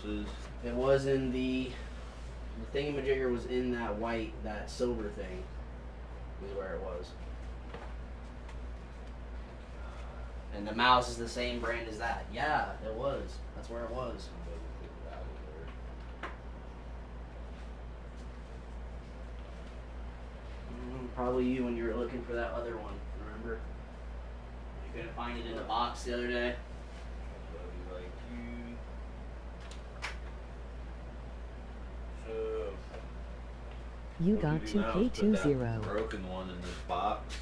sources. It was in the thingamajigger was in that white, that silver thing. Is where it was. And the mouse is the same brand as that. Yeah, it was. That's where it was. Probably you when you were looking for that other one. Remember? You couldn't find it in the box the other day. Like you. You got 2K20. Broken one in this box.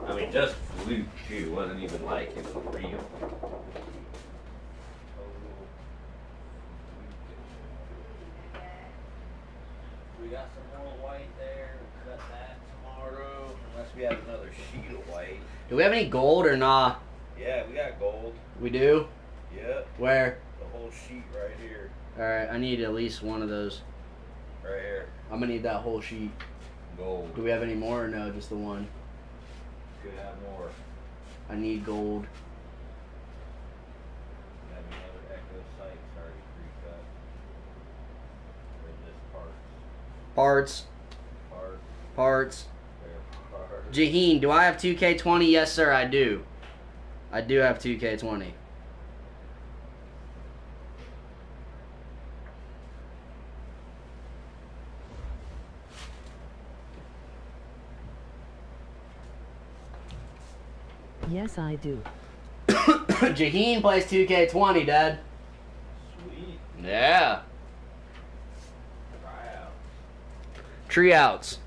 I mean, just fluke too. Wasn't even like it was real. We got some more white there. We'll cut that tomorrow, unless we have another sheet of white. Do we have any gold or nah? Yeah, we got gold. We do? Yep. Where? The whole sheet right here. Alright, I need at least one of those. Right here. I'm gonna need that whole sheet. Gold. Do we have any more or no? Just the one? Could have more. I need gold. We have another echo sites already pre-cut. Or just parts. Parts. Parts. Parts. There, parts. Jaheen, do I have 2K20? Yes, sir, I do. I do have 2K20. Yes, I do. Jaheen plays 2K20, Dad. Sweet. Yeah. Try out. Tree outs.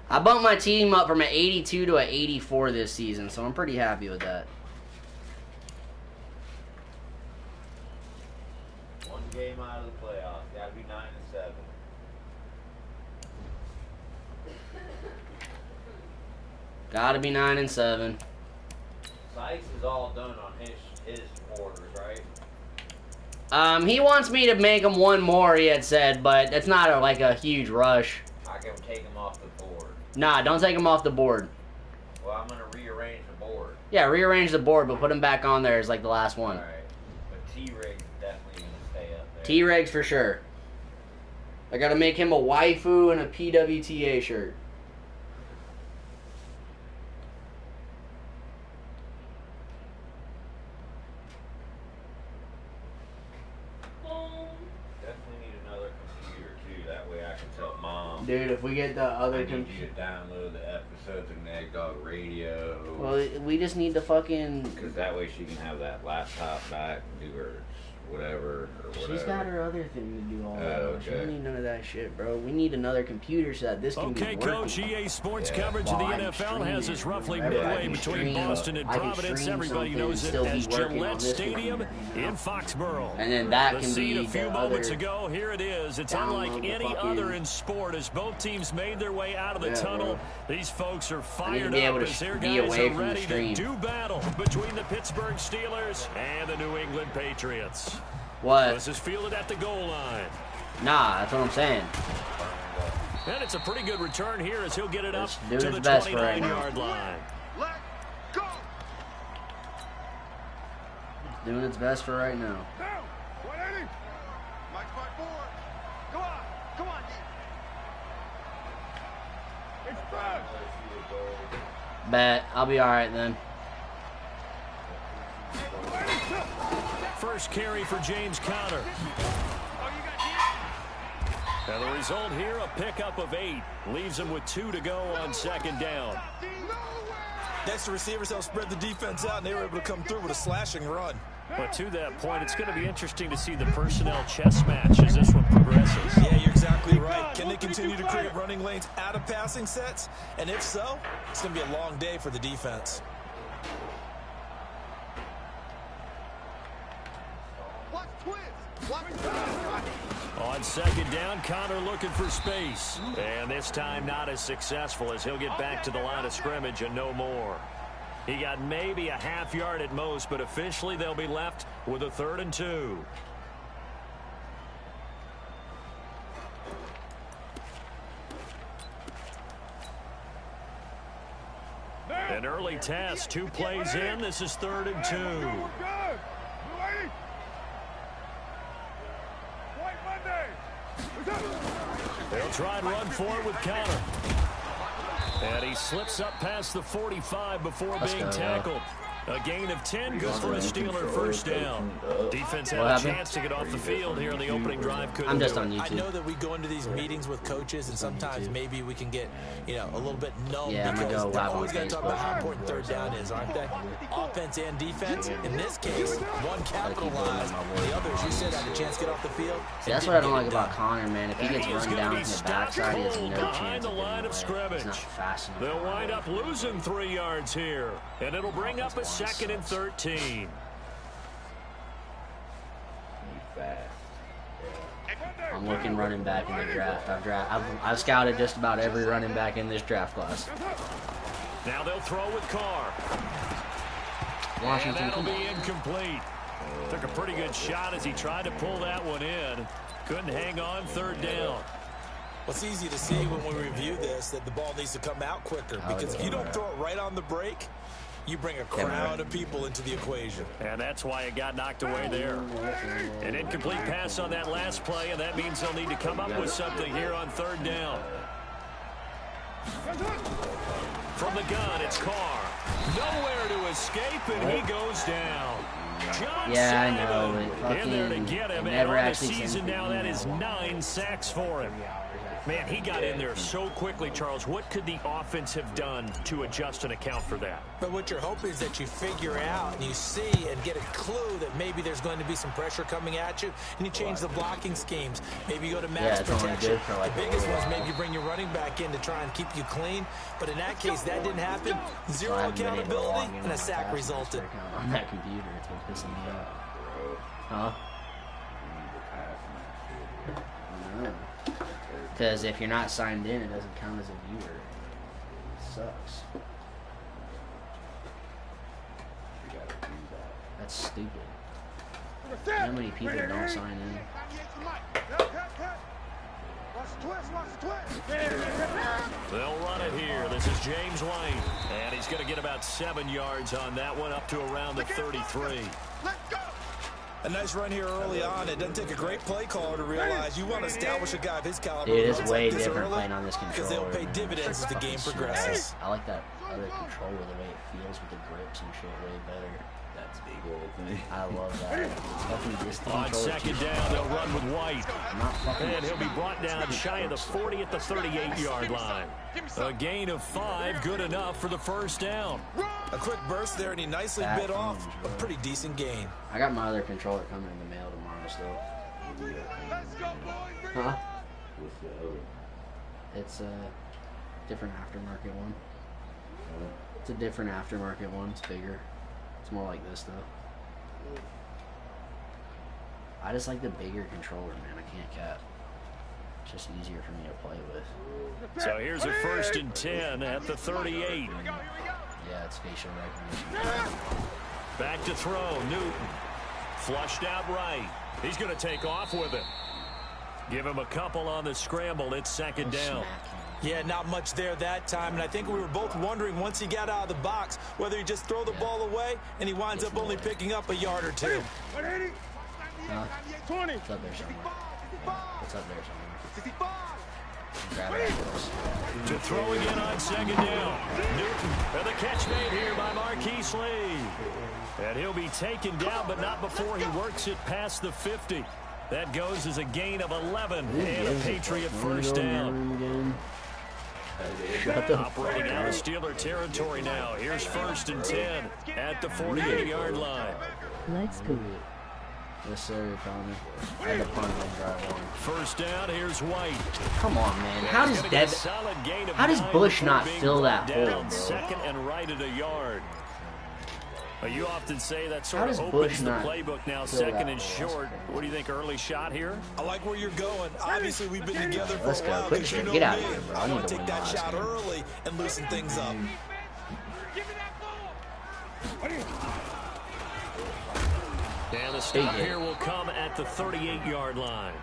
I bumped my team up from an 82 to an 84 this season, so I'm pretty happy with that. One game out of the playoffs. Gotta be 9-7. Gotta be 9-7. Sykes is all done on his orders, right? He wants me to make him one more, he had said, but it's not like a huge rush. I can take him off the board. Nah, don't take him off the board. Well, I'm gonna rearrange the board. Yeah, rearrange the board, but put him back on there as like the last one. Alright. But T-Rig's definitely gonna stay up there. T-Regs for sure. I gotta make him a waifu and a PWTA shirt. Definitely need another computer too. That way I can tell Mom. Dude, if we get the other I need computer. you to download the episodes of Nag Dog Radio. Well, we just need to fucking. Because that way she can have that laptop back and do her whatever or whatever. She's got her other thing to do all that. Oh, She okay. don't need none of that shit, bro. We need another computer so that this can Okay, be working. Coach, EA Sports Yeah. coverage of Well, the I can NFL stream has it us roughly wherever I midway can between stream. Boston and I can Providence. stream Everybody something knows and it still be as working on Gillette this Stadium computer, you know? in Foxborough. And then that The can scene be a few the moments other. ago. Here it is. It's Download unlike the any fucking- other in sport as both teams made their way out of the Yeah, tunnel. bro. These folks are I need to fired be able up to as their be guys away are from the ready to stream. do battle between the Pittsburgh Steelers and the New England Patriots. What? This is fielded at the goal line. Nah, that's what I'm saying. And it's a pretty good return here as he'll get it up It's doing to its the best for right now. 29-yard line. Let go. Doing its best for right now. Down. 180. Mike's by 4. Go on. Come on. It's back. Bet. I'll be alright then. First carry for James Conner. And the result here, a pickup of 8. Leaves him with 2 to go on second down. Next, the receivers helped spread the defense out, and they were able to come through with a slashing run. But to that point, it's going to be interesting to see the personnel chess match as this one progresses. Yeah, you're exactly right. Can they continue to create running lanes out of passing sets? And if so, it's going to be a long day for the defense. Watch twins. Watch twins. On second down, Conner looking for space. And this time not as successful as he'll get back to the line of scrimmage and no more. He got maybe a half yard at most, but officially they'll be left with a 3rd and 2. An early test, 2 plays in. This is 3rd and 2. They'll try and run for it with Conner. And he slips up past the 45 before being tackled. A gain of 10, good for a Steeler first down. Defense had a chance to get off the field here in the opening drive. I'm just on YouTube. I know that we go into these meetings with coaches, and sometimes maybe we can get, you know, a little bit numb because they're always going to talk about how important third down is, aren't they? Offense and defense. In this case, one capitalized, the others, you said, had a chance to get off the field. See, that's what I don't like about Connor, man. If he gets run down from the backside, he has no chance the line of scrimmage. He's not fast enough. They'll wind up losing 3 yards here, and it'll bring up a 2nd and 13. I'm looking running back in the draft. I've scouted just about every running back in this draft class. Now they'll throw with Carr. Washington, and that'll be incomplete. Took a pretty good shot as he tried to pull that one in. Couldn't hang on, 3rd down. Well, it's easy to see when we review this that the ball needs to come out quicker, because if you don't throw it right on the break, you bring a crowd of people into the equation. And that's why it got knocked away there. An incomplete pass on that last play, and that means they'll need to come up with something here on 3rd down. From the gun, it's Carr. Nowhere to escape, and he goes down. John I know. in there to get him, and on the season now, that is 9 sacks for him. Man, he got in there so quickly, Charles. What could the offense have done to adjust and account for that? But what you're hoping is that you figure out and you see and get a clue that maybe there's going to be some pressure coming at you, and you change the blocking schemes. Maybe you go to max protection. The biggest one is maybe you bring your running back in to try and keep you clean. But in that case, that didn't happen. Zero accountability, and a sack resulted. On that computer, it's been pissing me off. Huh? Because if you're not signed in, it doesn't count as a viewer. It sucks. That's stupid. How many people don't sign in? They'll run it here. This is James White. And he's going to get about 7 yards on that one, up to around the 33. A nice run here early on. It doesn't take a great play caller to realize you want to establish a guy of his caliber. Dude, it's way different playing on this controller. Because they'll pay dividends as the game progresses. I like that other controller, the way it feels with the grips and shit way better. That's big old thing. I love that. It's fucking this on 2nd down, they'll run with White. And he'll be brought down shy of the 40 at the 38-yard line. A gain of 5, good enough for the first down. A quick burst there, and he nicely bit off a pretty decent gain. I got my other controller coming in the mail tomorrow still. Huh? What's the other? It's a different aftermarket one. It's a different aftermarket one. It's bigger. It's more like this, though. I just like the bigger controller, man. I can't cap. It's just easier for me to play with. So here's a 1st and 10 at the 38. Yeah, it's facial recognition. Back to throw. Newton. Flushed out right. He's going to take off with it. Give him a couple on the scramble. It's 2nd down. Yeah, not much there that time, and I think we were both wondering once he got out of the box whether he just throw the ball away and he winds up only picking up a yard or 2. It's up there somewhere. It's up there somewhere. Grab it. To throw again on 2nd down. Newton, and the catch made here by Marquise Lee. And he'll be taken down, but not before he works it past the 50. That goes as a gain of 11 and a Patriot first down. Operating out of Steeler territory now. Here's 1st and 10 at the 48-yard line. Let's go. Yes, sir, Tommy. I had to punt and drive on. First down, here's White. Come on, man. How does Bush not fill that hole, bro? 2nd and right at a yard. You often say that sort of opens the playbook now, 2nd and short. What do you think, early shot here? I like where you're going. Obviously, we've been together for Let's a go. while. Quick, get out of here, bro. I want to take that shot early and loosen things up. And the stop here will come at the 38-yard line.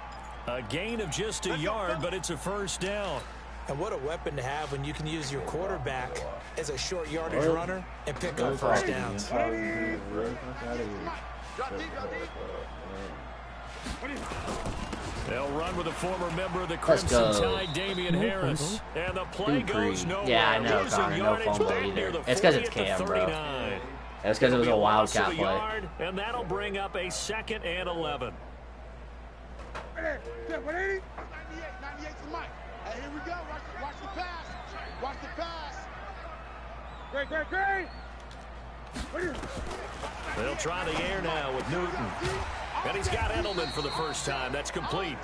A gain of just a yard, but it's a first down. And what a weapon to have when you can use your quarterback as a short yardage runner and pick up first downs. They'll run with a former member of the Crimson Tide, Damian Harris. And the play goes nowhere. Yeah, I know, Connor. No fumble either. It's because it's Cam, bro. That's because it was a wildcat play. Yard, and that'll bring up a 2nd and 11. 98's the mic. Hey, here we go. Watch the pass. Watch the pass. Great. They'll try the air now with Newton. And he's got Edelman for the first time. That's complete.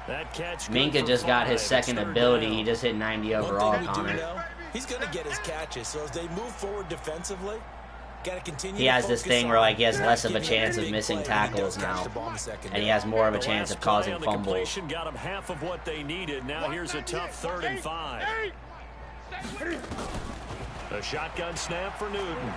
That catch. Minka just got his second ability. He just hit 90 overall, Connor. He's going to get his catches. So as they move forward defensively, got to continue. He has this thing where like he has less of a chance of missing tackles now, and he has more of a chance of causing fumbles. Got him half of what they needed. Now here's a tough 3rd and 5. A shotgun snap for Newton.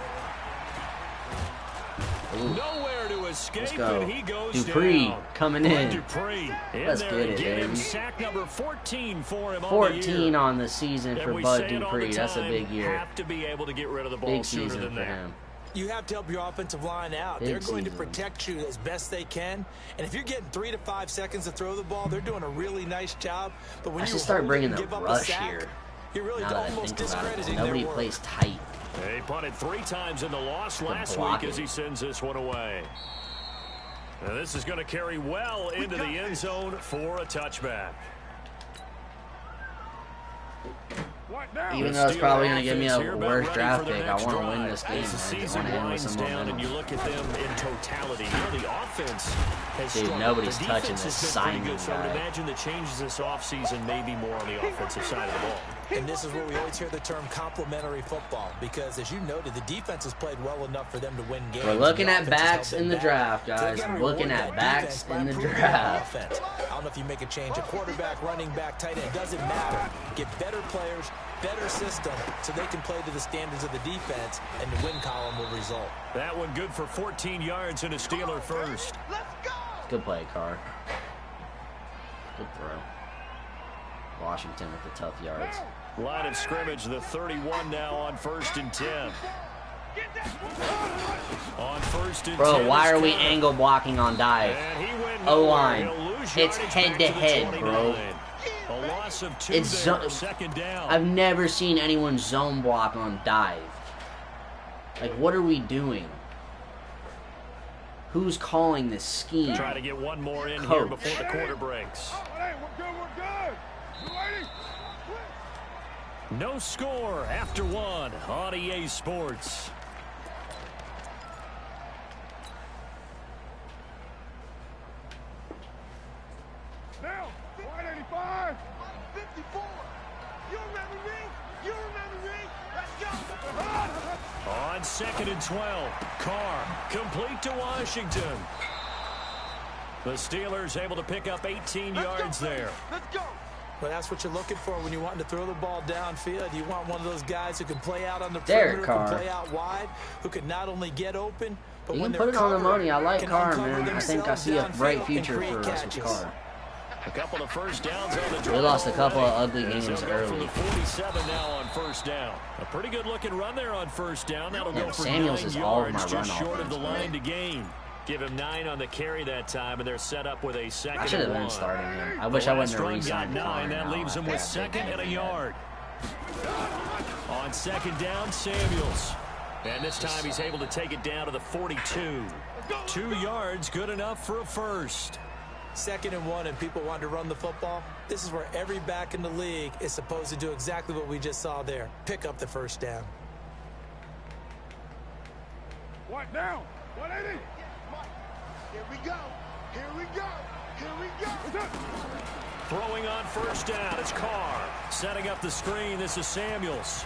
Ooh. Nowhere to escape. Let's go. And he goes Dupree down. coming in. Dupree Let's get it, baby. Sack number 14 for him 14 on the season for Bud Dupree. That's a big year. Have to be able to get rid of the ball big sooner season than for that. him. You have to help your offensive line out. They're going to protect you as best they can. And if you're getting 3 to 5 seconds to throw the ball, they're doing a really nice job. But when I you should start bringing the give up rush a sack, here. you're really Now that I almost think about it, discrediting nobody their work. plays tight. They punted 3 times in the loss last week blocking. as he sends this one away. Now this is going to carry well into the end zone for a touchback. Even though it's probably going to give me a worse draft pick, I want to win this game. As the I season want to end with winds some down and you momentum. look at them in totality, the offense has Dude, struggled. nobody's The touching defense this has been pretty Simon good, so I would guy. imagine the changes this offseason may be more on the offensive side of the ball. And this is where we always hear the term complementary football, because as you noted, the defense has played well enough for them to win games. We're looking The at offense has backs held in them the back. draft, So they guys. gotta We're looking reward at that backs defense by in the improving draft. their offense. I don't know if you make a change at quarterback, running back, tight end. It doesn't matter. Get better players, better system, so they can play to the standards of the defense, and the win column will result. That one good for 14 yards and a Steeler first. Good play, Carr. Good throw. Washington with the tough yards. Line of scrimmage, the 31 now on 1st and 10. On 1st and 10. Bro, why are we angle blocking on dive? And he went O-line. nowhere. He'll lose It's yardage head back to the head, 29. bro. A loss of 2 It's there, 2nd down. I've never seen anyone zone block on dive. Like, what are we doing? Who's calling this scheme? Try to get one more in here Coach. before the quarter breaks. We're good. No score after 1 on EA Sports. Now, 185. 54. You remember me? Let's go. On 2nd and 12, Carr complete to Washington. The Steelers able to pick up 18 yards there. Let's go. Well, that's what you're looking for when you're wanting to throw the ball downfield. You want one of those guys who can play out on the Derek perimeter, Carr. can play out wide, who can not only get open, but You when can they're put it on the covered, money. I like can Carr, uncover man. I think I themselves see a bright downfield future and for create us with catches. Carr. A couple of first downs on the drive. We lost a couple of ugly As games they'll go from early. the 47 now on 1st down. A pretty good looking run there on 1st down. That'll Yeah, go for Samuels 9 is all of yards, my run just short of the offense, line to gain. Give him 9 on the carry that time, and they're set up with a 2nd I should have and been 1. starting him. I wish I wouldn't have Run got re-signed 9. Connor. That now leaves him after with that big 2nd and a game he had. yard. On 2nd down, Samuels. And this time he's able to take it down to the 42. 2 yards, good enough for a first. 2nd and 1, and people want to run the football. This is where every back in the league is supposed to do exactly what we just saw there. Pick up the first down. What now? 180. Here we go. Throwing on 1st down, it's Carr. Setting up the screen, this is Samuels.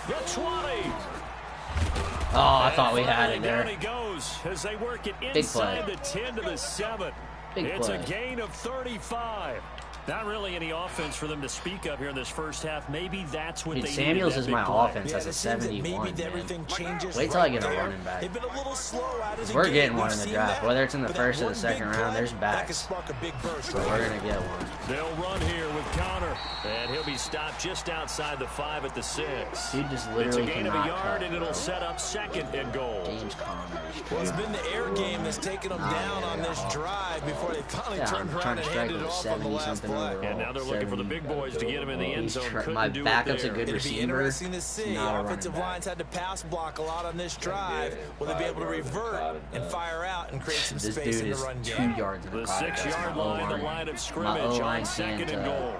The 20. Oh, I thought we had it Down there. he goes as they work it Big inside play. the 10 to the 7. Big It's play. a gain of 35. Not really any offense for them to speak of here in this first half. Maybe that's what Dude, they Samuels needed, is that my big play. offense as a it seems that 71, maybe man. everything changes Wait till I right get a there. running back. They've been a little slow out of the We're gate. getting one We've in the seen draft, that. whether it's in the But first that or the one second big round, play, there's that backs. could spark a big burst So right we're there. going to get one. They'll run here with Connor. And he'll be stopped just outside the 5 at the 6. Dude just It's a literally gain of a cannot yard, cut, and it'll bro. set up 2nd and goal. James Connors. Well, it's been the air game that's taken them down on this drive before they finally Yeah, turned I'm around trying and to strike handed with it a off on the 70 last something play. play. And now they're looking for the big boys to get him in the end zone. My backup's a good It'd receiver. be interesting to see. Not Offensive lines had to pass block a lot on this drive. Will they be able to revert and fire out and create some space in the run game? 2 yards in The the 6-yard line, the line of scrimmage on 2nd and goal.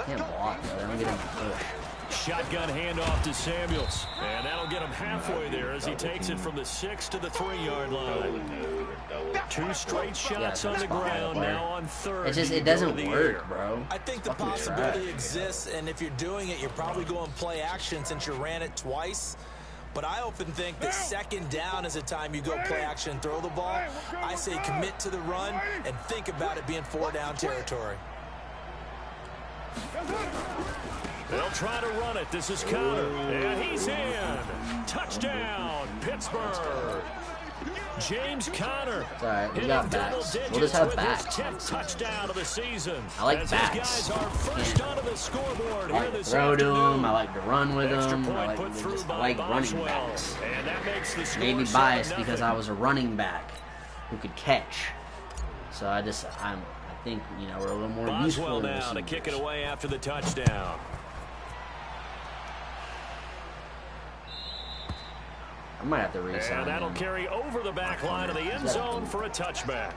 Can't block, though. They don't get him to push. Shotgun handoff to Samuels. And that'll get him halfway there as he takes it from the 6 to the 3-yard line. 2 straight shots on the ground, now on 3rd. It's just, it doesn't work, bro. I think the possibility exists, and if you're doing it, you're probably going play action since you ran it twice. But I often think that 2nd down is the time you go play action and throw the ball. I say commit to the run and think about it being 4-down territory. They'll try to run it. This is Connor. And he's in. Touchdown, Pittsburgh. James Conner. It's all right. We got backs. We'll just have backs. 10th touchdown of the season. I like as backs. These guys are first onto the scoreboard I here like to this throw to afternoon. them. I like to run with them. Extra I point put through by running Boswell. backs. And that makes the score Maybe biased 7-0. because I was a running back who could catch. So I think, you know, we're a little more useful. Boswell now to kick it away after the touchdown. I might have to resign. And that'll him. carry over the back line of the end zone for a touchback.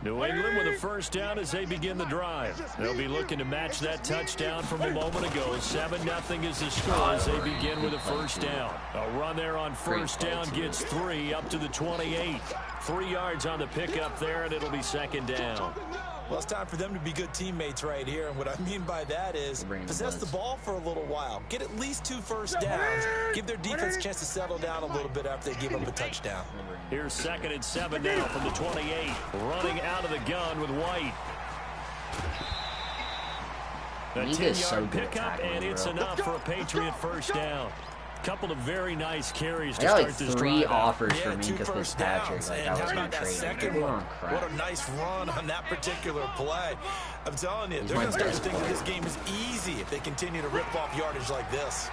New England with a first down as they begin the drive. They'll be looking to match that touchdown from a moment ago. 7-0 is the score as they begin with a first down. A run there on first down gets 3 up to the 28. 3 yards on the pickup there, and it'll be 2nd down. Well, it's time for them to be good teammates right here. And what I mean by that is possess the ball for a little while. Get at least 2 first downs. Give their defense a chance to settle down a little bit after they give up a touchdown. Here's 2nd and 7 now from the 28. Running out of the gun with White. A 10-yard pickup, and it's enough for a Patriot first down. Couple of very nice carries to start this drive. 3 offers for me 2 because first Patrick, downs. like, And I how was going about to that trade second him. one? What a nice run on that particular play. I'm telling you, they're going to start to think that this game is easy if they continue to rip off yardage like this.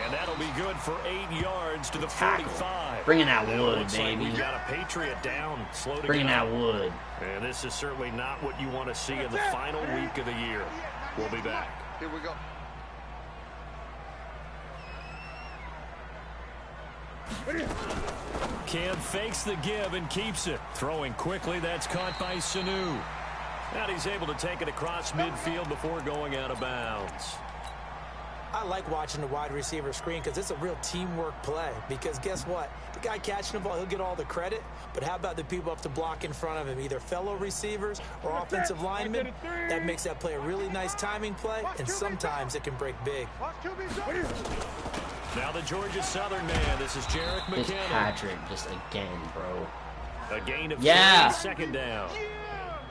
And that'll be good for 8 yards to the 45. Bringing that wood, Looks baby. like we've got a Patriot down, slow to Bringing get that up. wood. And this is certainly not what you want to see in the final week of the year. We'll be back. Here we go. Cam fakes the give and keeps it. Throwing quickly, that's caught by Sanu. And he's able to take it across midfield before going out of bounds. I like watching the wide receiver screen because it's a real teamwork play. Because guess what? The guy catching the ball, he'll get all the credit. But how about the people up to block in front of him, either fellow receivers or offensive linemen? That makes that play a really nice timing play, and sometimes it can break big. Now the Georgia Southern man. This is Jarek This McKinnon. Patrick just again, bro. A gain of 2nd down.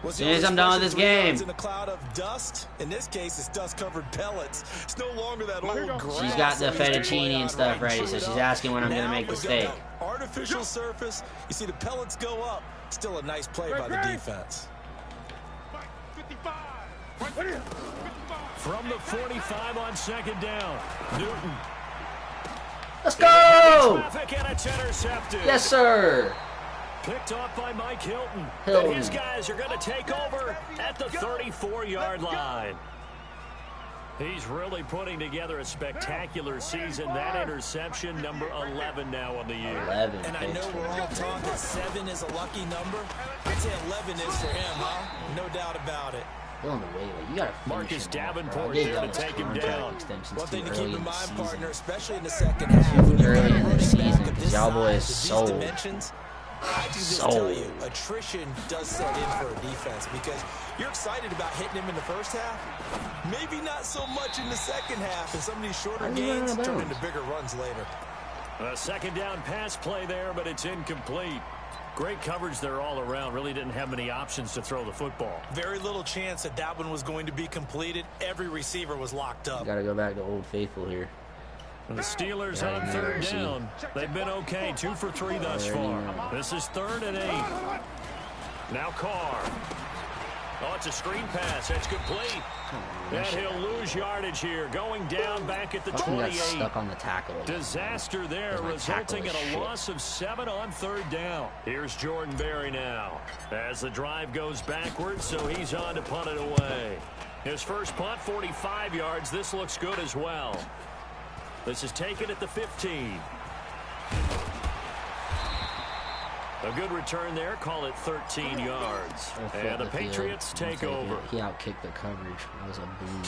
As soon as I'm done with this game. In a cloud of dust. In this case, it's dust-covered pellets. It's no longer that old grass. She's got the that used to fettuccine blow and out stuff right ready, through so it she's up. asking when I'm going to Now make the we've got steak. that artificial surface. You see the pellets go up. Still a nice play by the defense. From the 45 on 2nd down. Newton. Let's go! Traffic, and it's intercepted. Yes, sir. Picked off by Mike Hilton. Hilton. And his guys are going to take over at the 34-yard line. He's really putting together a spectacular season. That interception, number 11 now on the year. 11. And I know we're all taught that 7 is a lucky number. I'd say 11 is for him, huh? No doubt about it. On the way, like, you gotta finish Marcus him Davenport off, bro. there to take him down. One thing to keep in mind, partner, especially in the second half, when you early have a in the running season, back of because this y'all boys size, with sold. these dimensions, I can just tell you, attrition does set in for a defense because you're excited about hitting him in the first half. Maybe not so much in the second half, and some of these shorter gains turn into bigger runs later. A 2nd down pass play there, but it's incomplete. Great coverage there all around. Really didn't have many options to throw the football. Very little chance that that one was going to be completed. Every receiver was locked up. Gotta go back to Old Faithful here. And the Steelers on 3rd down. They've been okay. 2 for 3 thus far. This is 3rd and 8. Now Carr. Oh, it's a screen pass. That's complete. And he'll lose yardage here. Going down back at the 28. Got stuck on the tackle. Disaster there, resulting in a loss of 7 on 3rd down. Here's Jordan Berry now. As the drive goes backwards, so he's on to punt it away. His first punt, 45 yards. This looks good as well. This is taken at the 15. A good return there. Call it 13 yards. And the Patriots take over. He outkicked the coverage. That was a boom.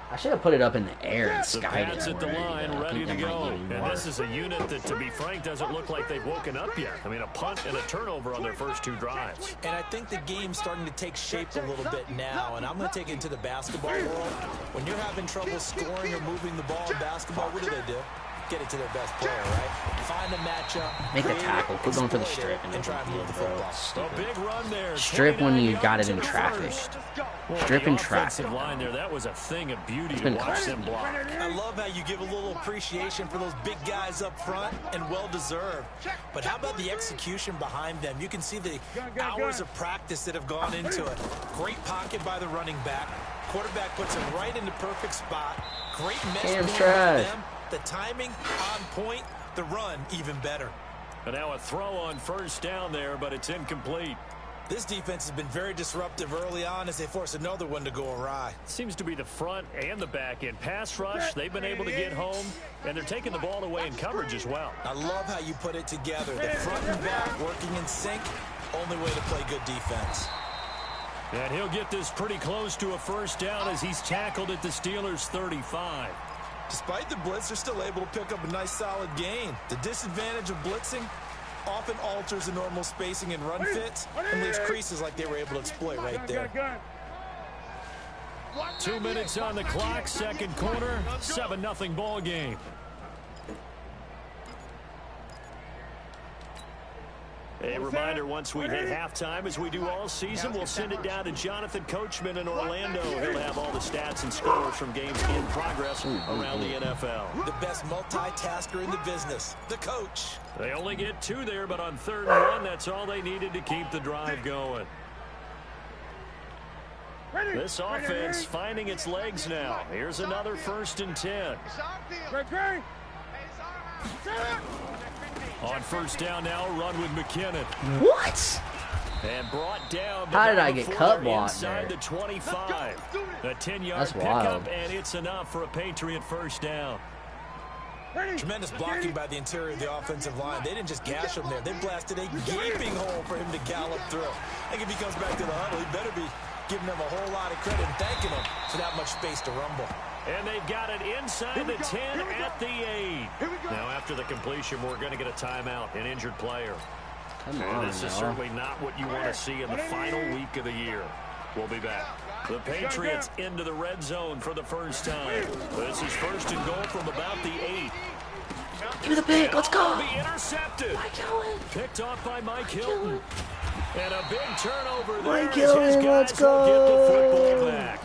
I should have put it up in the air and skied it. The Pats at the line, ready to go. And this is a unit that, to be frank, doesn't look like they've woken up yet. I mean, a punt and a turnover on their first 2 drives. And I think the game's starting to take shape a little bit now. And I'm going to take it into the basketball world. When you're having trouble scoring or moving the ball in basketball, what do? Get it to their best player, right? Find a matchup. Make a tackle. Quit going for the strip and try and move the football. A big run there. Strip when you got it in traffic. Strip in traffic. Line there, that was a thing of beauty to watch them block. I love how you give a little appreciation for those big guys up front, and well-deserved. But how about the execution behind them? You can see the hours of practice that have gone into it. Great pocket by the running back. Quarterback puts him right in the perfect spot. Great mesh with them. The timing on point, the run even better. And now a throw on first down there, but it's incomplete. This defense has been very disruptive early on as they force another one to go awry. Seems to be the front and the back end. Pass rush, they've been able to get home, and they're taking the ball away in coverage as well. I love how you put it together. The front and back working in sync, only way to play good defense. And he'll get this pretty close to a first down as he's tackled at the Steelers' 35. Despite the blitz, they're still able to pick up a nice solid gain. The disadvantage of blitzing often alters the normal spacing and run fits and leaves creases like they were able to exploit right there. 2 minutes on the clock, second quarter, 7-0 ball game. A reminder, once we hit halftime, as we do all season, we'll send it down to Jonathan Coachman in Orlando. He'll have all the stats and scores from games in progress around the NFL. The best multitasker in the business, the coach. They only get 2 there, but on 3rd and 1, that's all they needed to keep the drive going. This offense finding its legs now. Here's another 1st and 10. On first down now, run with McKinnon. What? And brought down. How did I get cut blocked inside there? The 25. A 10-yard That's pickup, wild. and it's enough for a Patriot first down. Tremendous blocking by the interior of the offensive line. They didn't just gash him there. They blasted a gaping hole for him to gallop through. I think if he comes back to the huddle, he better be giving them a whole lot of credit and thanking them for that much space to rumble. And they've got it inside the 10 at the 8. Now, after the completion, we're going to get a timeout, an injured player. Come and on, this is certainly not what you want to see in the final week of the year. We'll be back. The Patriots into the red zone for the first time. This is 1st and goal from about the 8. Give me the pick. Let's go. Be intercepted. Mike Hilton. Picked off by Mike Hilton. And a big turnover there. Mike Hilton, let's go. Get the football back.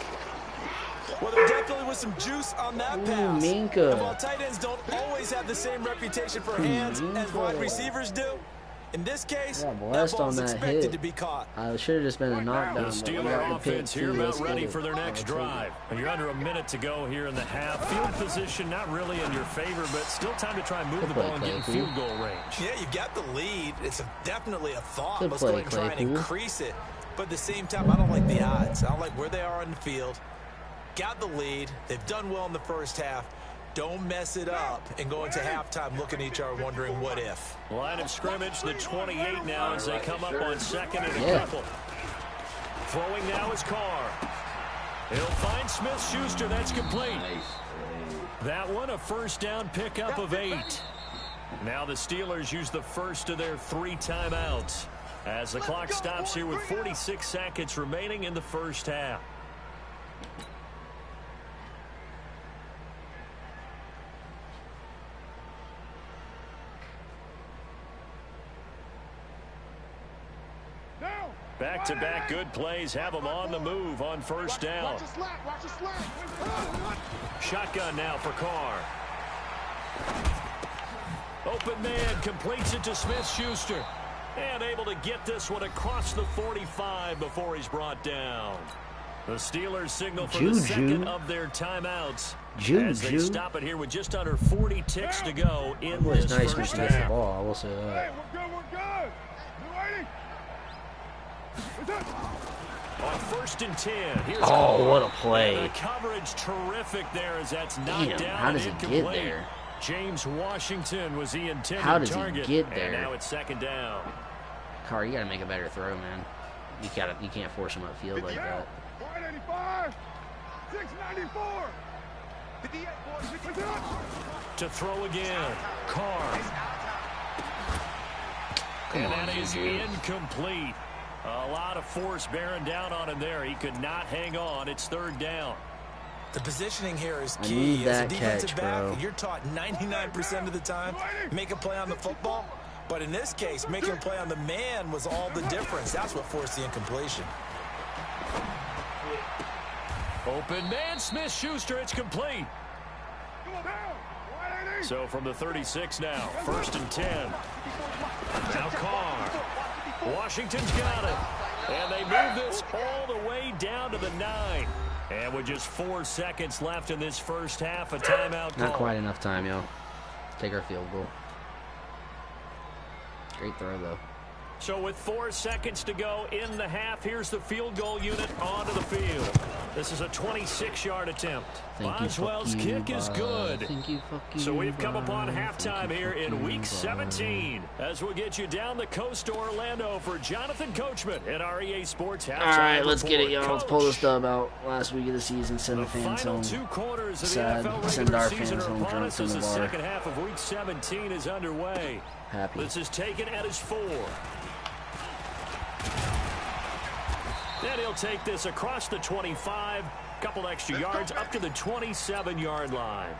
Well, there definitely was some juice on that pass. Minka. And while tight ends don't always have the same reputation for hands as wide receivers do, in this case, that ball's expected to be caught. I should have just been a knockdown. The Steeler offense here about ready for their next drive. And you're under a minute to go here in the half. Field position not really in your favor, but still time to try and move the ball and get in field goal range. Yeah, you got the lead. It's definitely a thought. Let's go ahead and try and increase it. But at the same time, I don't like the odds. I don't like where they are on the field. Got the lead. They've done well in the first half. Don't mess it up and go into halftime looking at each other wondering what if. Line of scrimmage, the 28 now as they come up on 2nd and a couple. Throwing now is Carr. He'll find Smith-Schuster. That's complete. That one, a first down pickup of 8. Now the Steelers use the first of their 3 timeouts as the clock stops here with 46 seconds remaining in the first half. Back-to-back good plays have them on the move on first down. Shotgun now for Carr. Open man completes it to Smith-Schuster. And able to get this one across the 45 before he's brought down. The Steelers signal for the second of their timeouts as they stop it here with just under 40 ticks to go in this nice first when she gets the half. ball, I will say that. Hey, we're good. You waiting? On 1st and 10, here's what a play. And the coverage terrific there as that's knocked Damn, down. how does he incomplete. get there? James Washington was the intended How does target. he get there? And now it's 2nd down. Carr, you gotta make a better throw, man. You can't force him upfield like that. 485, 694. To throw again. Carr. Come And on, that is Juju. incomplete. A lot of force bearing down on him there. He could not hang on. It's 3rd down. The positioning here is I key. need As a that defensive catch, back, bro. you're taught 99% of the time, make a play on the football. But in this case, making a play on the man was all the difference. That's what forced the incompletion. Open man, Smith-Schuster. It's complete. So from the 36 now, 1st and 10. Now Carr. Washington's got it. And they move this all the way down to the 9. And with just 4 seconds left in this first half, a timeout call. Not quite enough time, yo. Take our field goal. Great throw, though. So with 4 seconds to go in the half, here's the field goal unit onto the field. This is a 26-yard attempt. Boswell's kick is good. So we've come upon halftime here in Week 17 as we'll get you down the coast to Orlando for Jonathan Coachman at our EA Sports Halftime. All right, let's get it, Report. y'all. Let's pull this dub out. Last week of the season, send the fans Final home. 2 quarters of Sad. the NFL Send regular our season fans are home upon drunk us from as the the bar. second half of Week 17 is underway. Happy. This is taken at his 4. Then he'll take this across the 25, couple extra yards up to the 27-yard line.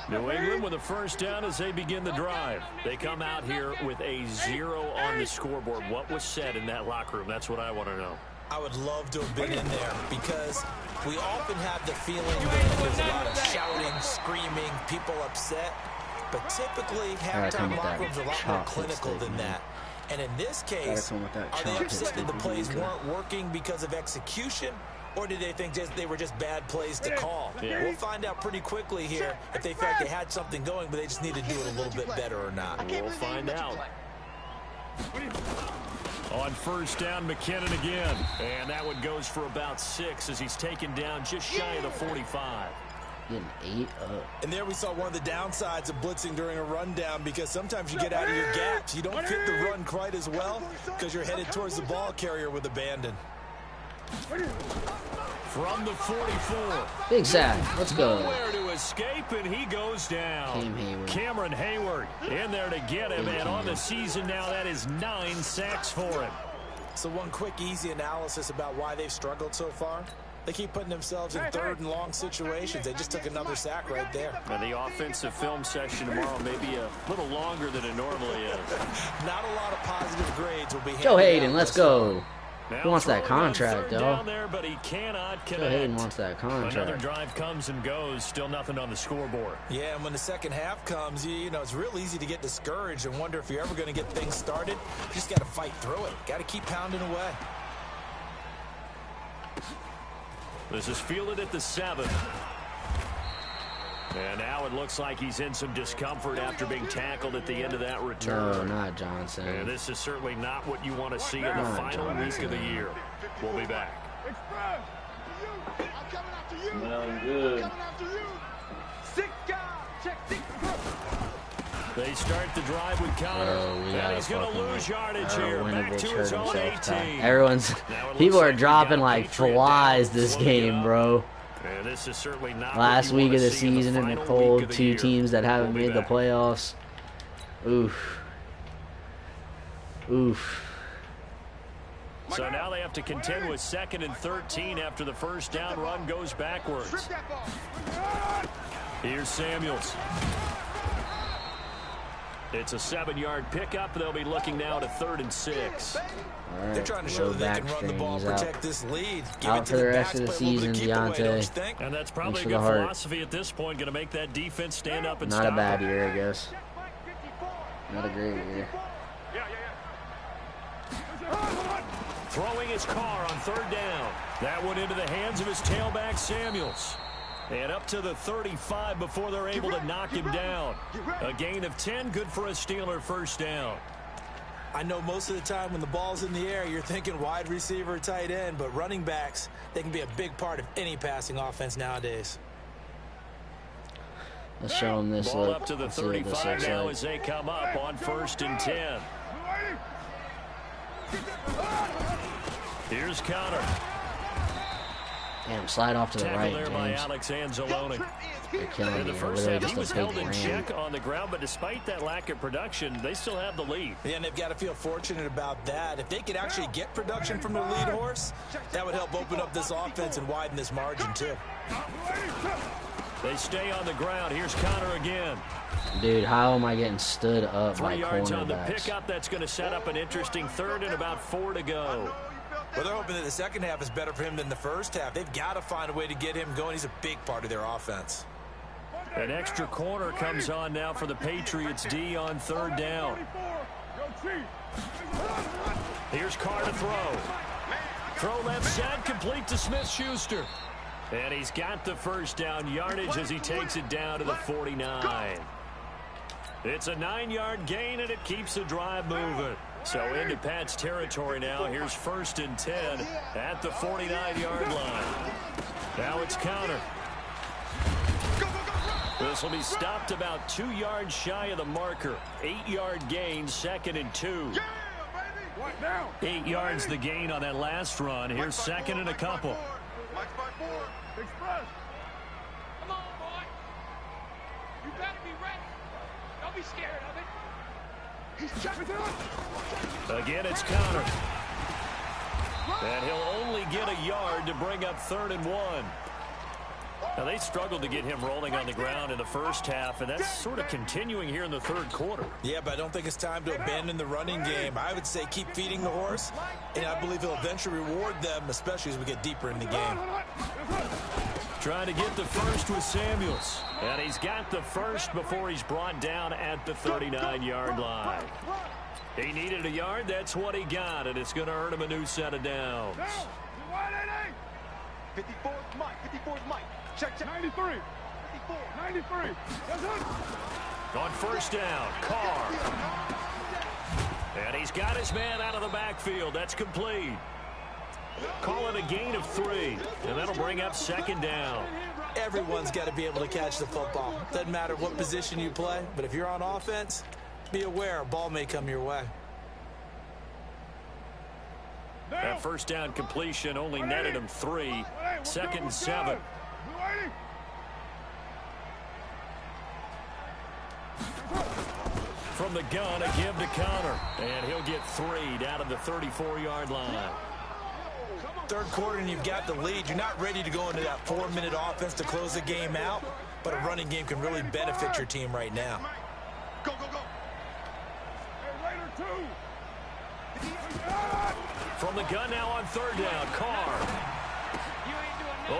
New England with a first down as they begin the drive. They come out here with a 0 on the scoreboard. What was said in that locker room? That's what I want to know. I would love to have been in there because we often have the feeling that there's a lot of shouting, screaming, people upset. But typically, halftime locker rooms are a lot more clinical than that. And in this case, are they upset that the plays weren't working because of execution, or did they think they were just bad plays to call? Yeah. We'll find out pretty quickly here if they felt they had something going, but they just need to do it a little bit better or not. We'll find out. On first down, McKinnon again. And that one goes for about 6 as he's taken down just shy of the 45. Getting 8 up. And there we saw one of the downsides of blitzing during a rundown because sometimes you get out of your gaps. You don't fit the run quite as well because you're headed towards the ball carrier with abandon. From the 44. Big sack. Let's go. Nowhere to escape, and he goes down. Cameron Hayward in there to get him, and on the season now, that is 9 sacks for him. So one quick, easy analysis about why they've struggled so far. They keep putting themselves in 3rd and long situations. They just took another sack right there. And the offensive film session tomorrow may be a little longer than it normally is. Not a lot of positive grades will be handed Joe Hayden, out let's this go. Now He wants that throwing on contract, 3rd though. down there, but he cannot Joe connect. Hayden wants that contract. Another drive comes and goes, still nothing on the scoreboard. Yeah, and when the second half comes, you know, it's real easy to get discouraged and wonder if you're ever going to get things started. You just got to fight through it. Got to keep pounding away. This is fielded at the 7. And now it looks like he's in some discomfort after being tackled at the end of that return. No, not Johnson. And this is certainly not what you want to see in the final week of the year. We'll be back. Smelling good. They start the drive with Connor. And he's going to lose yardage here. Back to his own 18. People are dropping like flies this game, bro. And this is certainly not Last week of the season in the cold, 2 teams that haven't made the playoffs. Oof. Oof. So now they have to contend with 2nd and 13 after the first down run goes backwards. Here's Samuels. It's a 7-yard pickup. They'll be looking now to 3rd and 6. Right, they're trying to show that they can run the ball, protect this lead. Give out it to for the the rest of the season, Deontay. And that's probably a good philosophy at this point. Going to make that defense stand up and Not stop a bad it. year, I guess. Not a great year. Throwing his car on 3rd down. That went into the hands of his tailback, Samuels. And up to the 35 before they're able to knock him down. A gain of 10, good for a Steeler 1st down. I know most of the time when the ball's in the air, you're thinking wide receiver, tight end, but running backs, they can be a big part of any passing offense nowadays. Let's show them this Ball look. up to the Let's see what this 35 looks now like. as they come up on 1st and 10. Here's Connor. Damn, slide off to the Tackle right, there by James. Alex Anzalone. They're killing In me. the They're first literally half, he was just a held big in ram. check on the ground, but despite that lack of production, they still have the lead. Yeah, and they've got to feel fortunate about that. If they could actually get production from their lead horse, that would help open up this offense and widen this margin, too. They stay on the ground. Here's Connor again. Dude, how am I getting stood up 3 by yards on the cornerbacks? pickup. That's going to set up an interesting 3rd and about 4 to go. Well, they're hoping that the second half is better for him than the first half. They've got to find a way to get him going. He's a big part of their offense. An extra corner comes on now for the Patriots D on 3rd down. Here's Carr to throw. Throw left side, complete to Smith-Schuster. And he's got the 1st down yardage as he takes it down to the 49. It's a 9-yard gain, and it keeps the drive moving. So into Pat's territory now. Here's 1st and 10 at the 49-yard line. Now it's Connor. This will be stopped about 2 yards shy of the marker. 8-yard gain, 2nd and 2. 8 yards the gain on that last run. Here's 2nd and a couple. Express. Come on, boy. You better be ready. Don't be scared of it. He's checking it up. Again, it's Connor. And he'll only get a yard to bring up 3rd and 1. Now, they struggled to get him rolling on the ground in the first half, and that's sort of continuing here in the 3rd quarter. Yeah, but I don't think it's time to abandon the running game. I would say keep feeding the horse, and I believe he'll eventually reward them, especially as we get deeper in the game. Trying to get the 1st with Samuels. And he's got the 1st before he's brought down at the 39-yard line. He needed a yard. That's what he got, and it's going to earn him a new set of downs. 54 Mike. 54 Mike. Check. 93. 54. 93. That's it. On 1st down, Carr. And he's got his man out of the backfield. That's complete. Call it a gain of 3, and that'll bring up 2nd down. Everyone's got to be able to catch the football. Doesn't matter what position you play, but if you're on offense, be aware a ball may come your way. That 1st down completion only netted him 3. 2nd and 7. From the gun, a give to Connor. And he'll get 3 down to the 34-yard line. 3rd quarter and you've got the lead. You're not ready to go into that 4-minute offense to close the game out, but a running game can really benefit your team right now. Go, go, go. From the gun now on 3rd down, Carr.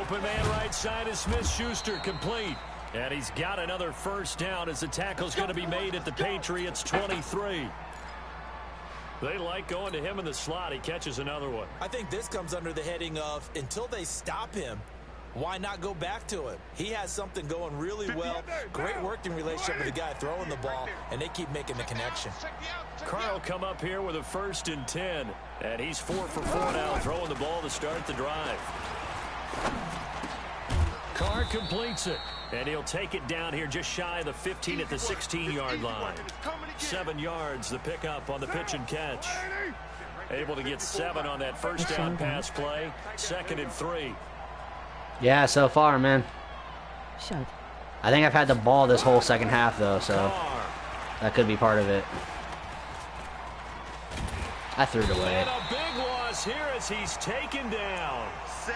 Open man right side is Smith-Schuster, complete. And he's got another 1st down as the tackle's going to be made at the Patriots 23. They like going to him in the slot. He catches another one. I think this comes under the heading of until they stop him, why not go back to it? He has something going really well. Great working relationship with the guy throwing the ball, and they keep making the connection. Carr will come up here with a 1st and 10. And he's 4 for 4 now, throwing the ball to start the drive. Carr completes it. And he'll take it down here just shy of the 15 at the 16-yard line. 7 yards, the pickup on the pitch and catch. Able to get 7 on that 1st down pass play. 2nd and 3. Yeah, so far, man. Shut. I think I've had the ball this whole 2nd half, though, so Carr. that could be part of it. I threw it away. And a big loss here as he's taken down.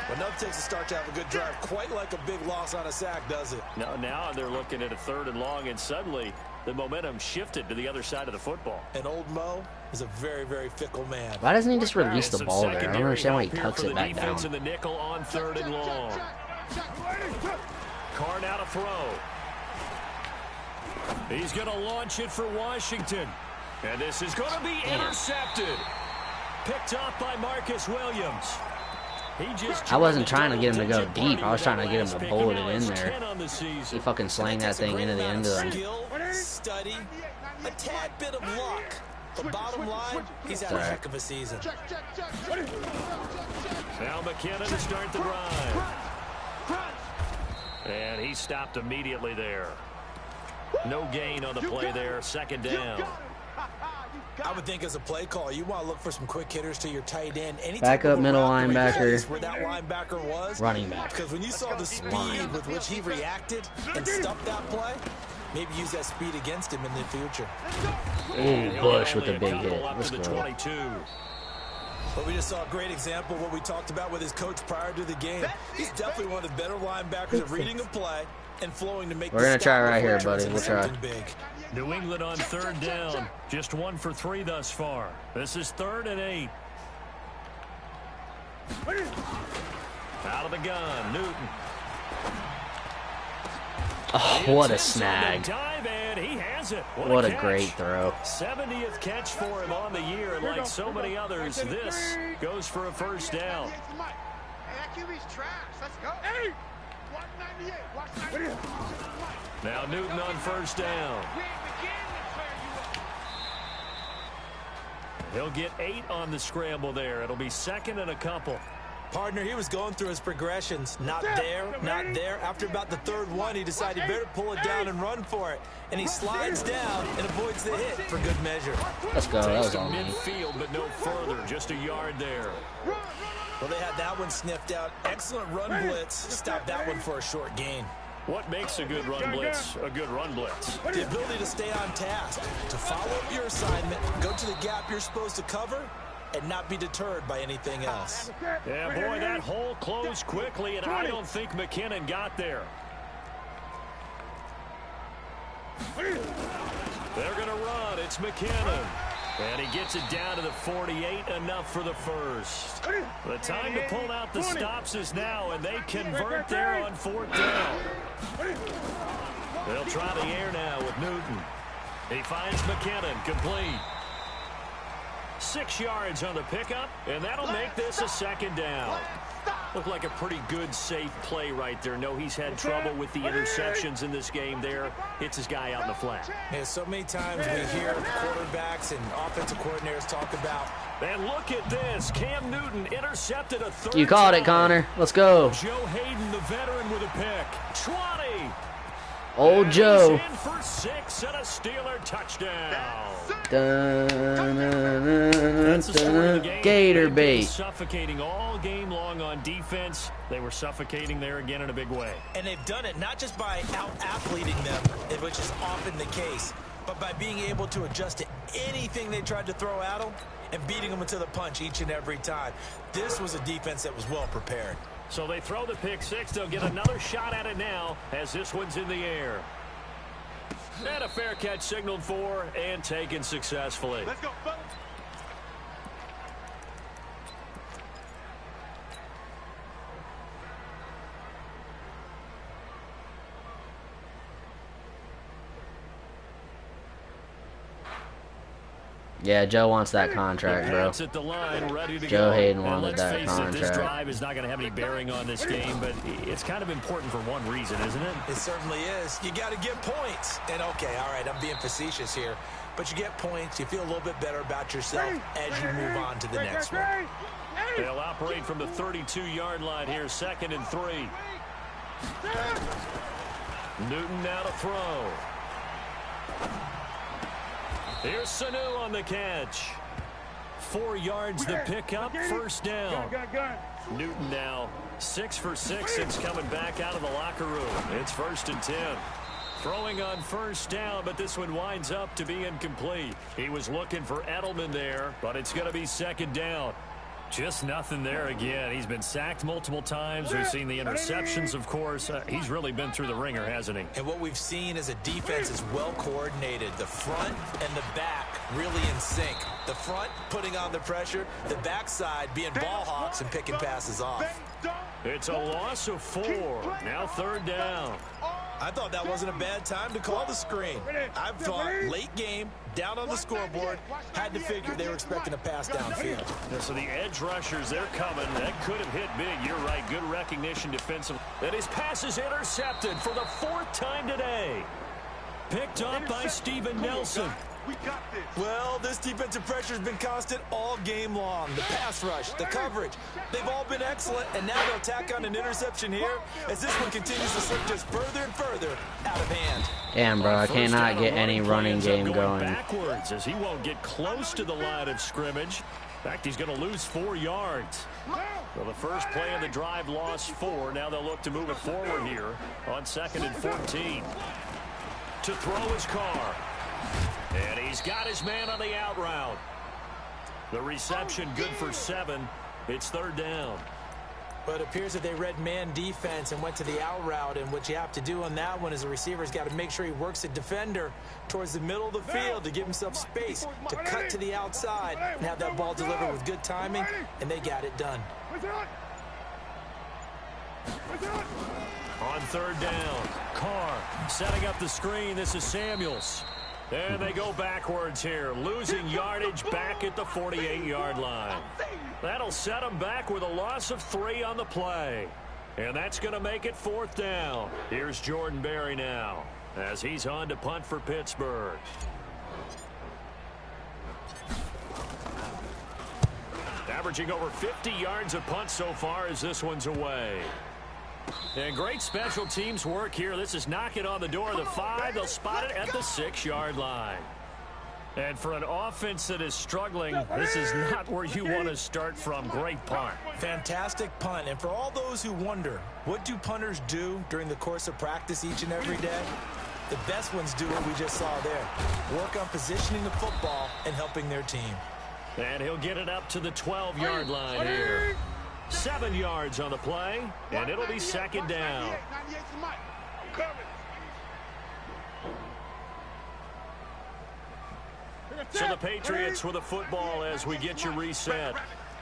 But nothing takes a start to have a good drive quite like a big loss on a sack, does it? Now they're looking at a 3rd and long, and suddenly the momentum shifted to the other side of the football. And old Mo is a very, very fickle man. Why doesn't he just release And the some ball there? I don't secondary understand why he help here tucks for it the back defense down. in the nickel on 3rd and long. Carr now to throw. He's going to launch it for Washington. And this is going to be intercepted. Picked off by Marcus Williams. I wasn't trying to get him to go deep. I was trying to get him to bullet it in there. He fucking slang that thing into the end zone. Skill, study, a tad bit of luck. The bottom line, he's had a heck of a season. Now McKinnon to start the drive. And he stopped immediately there. No gain on the play there. Second down. I would think as a play call, you want to look for some quick hitters to your tight end. Back up middle linebacker. Where that linebacker was. Running back. Because when you saw the speed with which he reacted and stuffed that play, maybe use that speed against him in the future. Ooh, Bush with a big hit. Let's go. But we just saw a great example of what we talked about with his coach prior to the game. He's definitely one of the better linebackers at reading a play and flowing to make. We're going to try right here, buddy. We'll try. New England on third down. Just 1 for 3 thus far. This is 3rd and 8. Out of the gun, Newton. Oh, what a snag. Dive, and he has it. What a great throw. 70th catch for him on the year, and like so many others, this goes for a first down. Hey, that QB's trash. Let's go. Hey! 198. Watch 98. Now Newton on first down. He'll get 8 on the scramble there. It'll be 2nd and a couple. Partner, he was going through his progressions. Not there, not there. After about the 3rd one, he decided he better pull it down and run for it. And he slides down and avoids the hit for good measure. Let's go. That was all me. Midfield, but no further. Just a yard there. Well, they had that one sniffed out. Excellent run blitz. Stopped that one for a short gain. What makes a good run blitz a good run blitz? The ability to stay on task, to follow up your assignment, go to the gap you're supposed to cover, and not be deterred by anything else. Yeah, boy, that hole closed quickly, and I don't think McKinnon got there. They're going to run. It's McKinnon. And he gets it down to the 48, enough for the first. The time to pull out the stops is now, and they convert there on 4th down. They'll try the air now with Newton. He finds McKinnon, complete. 6 yards on the pickup, and that'll make this a 2nd down. Looked like a pretty good, safe play right there. No, he's had trouble with the interceptions in this game there. Hits his guy out in the flat. Yeah, so many times we hear quarterbacks and offensive coordinators talk about. And look at this. Cam Newton intercepted a 3rd. You called it, Connor. Let's go. Joe Hayden, the veteran, with a pick. 20. Old Joe. In for 6 and a Steeler touchdown. That's the Gator bait. Suffocating all game long on defense. They were suffocating there again in a big way. And they've done it not just by out-athleting them, which is often the case, but by being able to adjust to anything they tried to throw at them and beating them into the punch each and every time. This was a defense that was well prepared. So they throw the pick 6. They'll get another shot at it now as this one's in the air. And a fair catch signaled for and taken successfully. Let's go, fellas. Yeah, Joe wants that contract, bro. At the line, ready to Joe go. Hayden Now, wanted that let's face it, this contract. drive is not going to have any bearing on this game, but it's kind of important for one reason, isn't it? It certainly is. You got to get points. And, okay, all right, I'm being facetious here. But you get points. You feel a little bit better about yourself as you move on to the next one. They'll operate from the 32-yard line here, 2nd and 3. Newton now to throw. Here's Sanu on the catch. 4 yards the pickup, 1st down. Newton now 6 for 6 since coming back out of the locker room. It's 1st and 10. Throwing on 1st down, but this one winds up to be incomplete. He was looking for Edelman there, but it's going to be 2nd down. Just nothing there again. He's been sacked multiple times. We've seen the interceptions, of course. He's really been through the ringer, hasn't he? And what we've seen is a defense is well coordinated. The front and the back really in sync. The front putting on the pressure. The backside being ball hawks and picking passes off. It's a loss of 4. Now 3rd down. I thought that wasn't a bad time to call the screen. I thought late game, down on the scoreboard, had to figure they were expecting a pass downfield. Yeah, so the edge rushers, they're coming. That could have hit big. You're right. Good recognition defensive. And his pass is intercepted for the 4th time today. Picked up by Steven Nelson. We got this. Well, this defensive pressure has been constant all game long. The pass rush, the coverage, they've all been excellent, and now they'll tack on an interception here as this one continues to slip just further and further out of hand. Damn, bro, I cannot get any running game going. Backwards as he won't get close to the line of scrimmage. In fact, he's going to lose 4 yards. So the first play of the drive lost 4. Now they'll look to move it forward here on 2nd and 14. To throw his car. And he's got his man on the out route. The reception good for 7. It's 3rd down. But it appears that they read man defense and went to the out route. And what you have to do on that one is the receiver's got to make sure he works the defender towards the middle of the field to give himself space to cut to the outside and have that ball delivered with good timing. And they got it done. On 3rd down, Carr setting up the screen. This is Samuels. And they go backwards here, losing yardage back at the 48-yard line. That'll set them back with a loss of 3 on the play. And that's going to make it 4th down. Here's Jordan Berry now as he's on to punt for Pittsburgh. Averaging over 50 yards a punt so far as this one's away. And great special teams work here. This is knocking on the door of the 5. They'll spot it at the 6-yard line. And for an offense that is struggling, this is not where you want to start from. Great punt. Fantastic punt. And for all those who wonder, what do punters do during the course of practice each and every day? The best ones do what we just saw there. Work on positioning the football and helping their team. And he'll get it up to the 12-yard line here. 7 yards on the play, and it'll be 2nd down. So the Patriots with a football as we get you reset.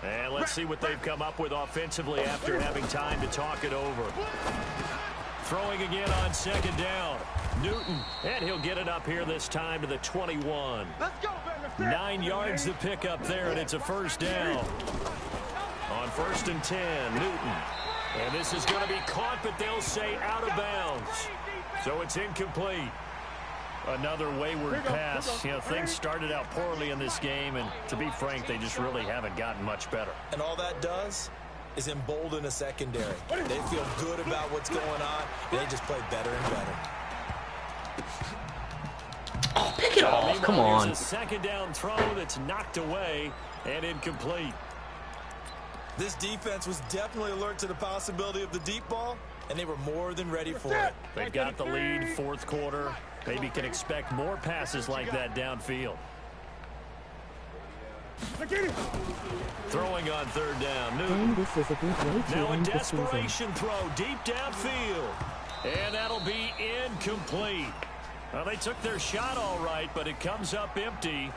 And let's see what they've come up with offensively after having time to talk it over. Throwing again on 2nd down. Newton, and he'll get it up here this time to the 21. 9 yards to pick up there, and it's a 1st down. On 1st and 10, Newton. And this is going to be caught, but they'll say out of bounds. So it's incomplete. Another wayward pass. You know, things started out poorly in this game, and to be frank, they just really haven't gotten much better. And all that does is embolden a secondary. They feel good about what's going on, and they just play better and better. Oh, pick it off. Come on. Here's a 2nd down throw that's knocked away and incomplete. This defense was definitely alert to the possibility of the deep ball, and they were more than ready for it. They've got the lead, 4th quarter. Maybe can expect more passes like that downfield. Throwing on 3rd down, Newton. This is a good way to Now a end the desperation throw deep downfield. And that'll be incomplete. Well, they took their shot all right, but it comes up empty.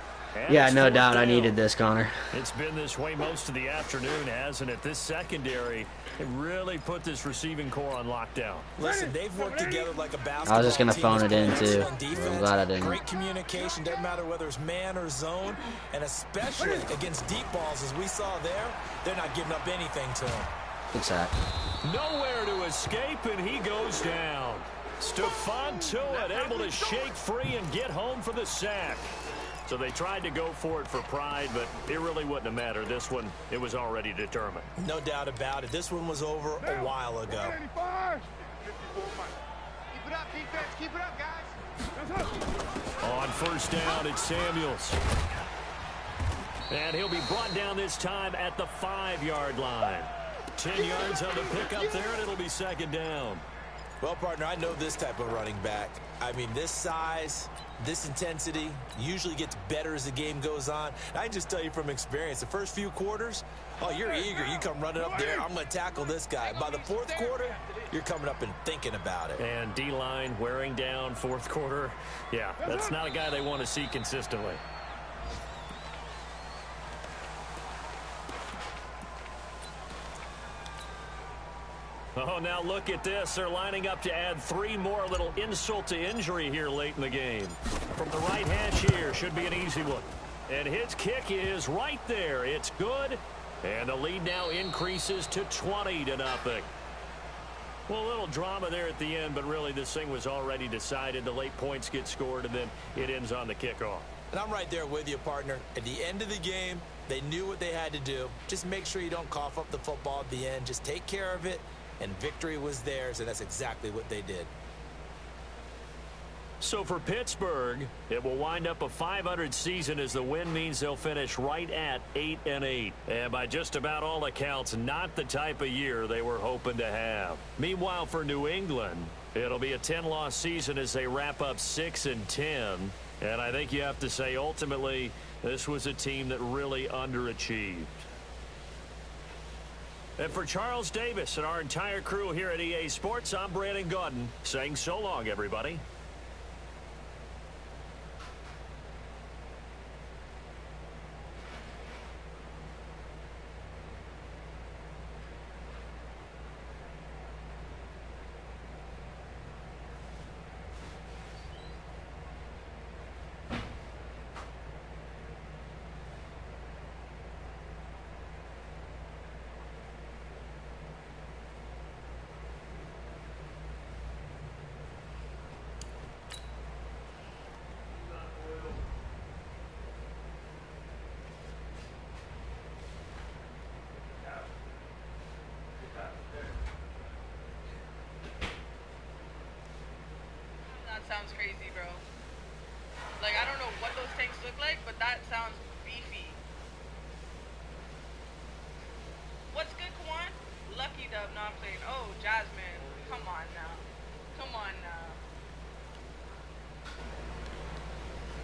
Yeah, no doubt I needed this, Connor. It's been this way most of the afternoon, hasn't it? This secondary, it really put this receiving core on lockdown. Listen, they've worked together like a basketball team. I was just going to phone it in, too. I'm glad I didn't. Great communication, doesn't matter whether it's man or zone, and especially against deep balls, as we saw there, they're not giving up anything to them. Exactly. Nowhere to escape, and he goes down. Stephon Tuitt able to shake free and get home for the sack. So they tried to go for it for pride, but it really wouldn't have mattered. This one, it was already determined. No doubt about it. This one was over a while ago. Keep it up, defense. Keep it up, guys. On 1st down, it's Samuels. And he'll be brought down this time at the 5-yard line. 10 yards on the pickup there, and it'll be 2nd down. Well, partner, I know this type of running back. I mean, this size, this intensity usually gets better as the game goes on. And I can just tell you from experience, the first few quarters, oh, you're eager. You come running up there, I'm going to tackle this guy. By the 4th quarter, you're coming up and thinking about it. And D-line wearing down 4th quarter. Yeah, that's not a guy they want to see consistently. Oh, now look at this. They're lining up to add 3 more, a little insult to injury here late in the game. From the right hash here, should be an easy one. And his kick is right there. It's good. And the lead now increases to 20-0. Well, a little drama there at the end, but really this thing was already decided. The late points get scored, and then it ends on the kickoff. And I'm right there with you, partner. At the end of the game, they knew what they had to do. Just make sure you don't cough up the football at the end. Just take care of it, and victory was theirs, and that's exactly what they did. So for Pittsburgh, it will wind up a .500 season as the win means they'll finish right at 8-8. And by just about all accounts, not the type of year they were hoping to have. Meanwhile, for New England, it'll be a 10-loss season as they wrap up 6-10. And I think you have to say, ultimately, this was a team that really underachieved. And for Charles Davis and our entire crew here at EA Sports, I'm Brandon Gaudin saying so long, everybody. Sounds crazy, bro. Like, I don't know what those tanks look like, but that sounds beefy. What's good, Kwan? Lucky Dub, not playing. Oh, Jasmine.